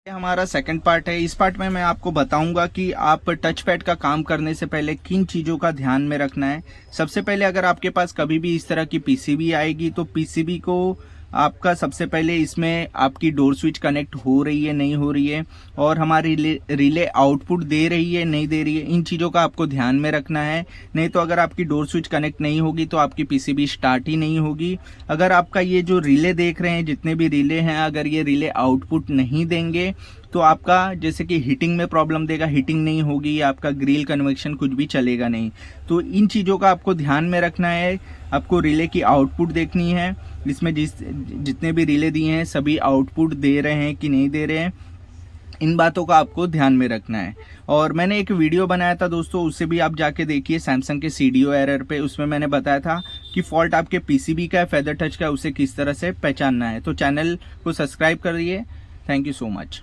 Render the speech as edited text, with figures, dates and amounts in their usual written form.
ये हमारा second part है। इस पार्ट में मैं आपको बताऊंगा कि आप टच पैड का काम करने से पहले किन चीज़ों का ध्यान में रखना है। सबसे पहले अगर आपके पास कभी भी इस तरह की पीसीबी आएगी तो पीसीबी को आपका सबसे पहले इसमें आपकी डोर स्विच कनेक्ट हो रही है नहीं हो रही है, और हमारी रिले आउटपुट दे रही है नहीं दे रही है, इन चीज़ों का आपको ध्यान में रखना है। नहीं तो अगर आपकी डोर स्विच कनेक्ट नहीं होगी तो आपकी पीसीबी स्टार्ट ही नहीं होगी। अगर आपका ये जो रिले देख रहे हैं, जितने भी रिले हैं, अगर ये रिले आउटपुट नहीं देंगे तो आपका जैसे कि हीटिंग में प्रॉब्लम देगा, हीटिंग नहीं होगी, आपका ग्रिल कन्वेक्शन कुछ भी चलेगा नहीं। तो इन चीज़ों का आपको ध्यान में रखना है। आपको रिले की आउटपुट देखनी है, इसमें जितने भी रिले दिए हैं सभी आउटपुट दे रहे हैं कि नहीं दे रहे हैं, इन बातों का आपको ध्यान में रखना है। और मैंने एक वीडियो बनाया था दोस्तों, उससे भी आप जाके देखिए, सैमसंग के सीडीओ एरर पे। उसमें मैंने बताया था कि फॉल्ट आपके पीसीबी का है, फेदर टच का है, उसे किस तरह से पहचानना है। तो चैनल को सब्सक्राइब करिए। Thank you so much.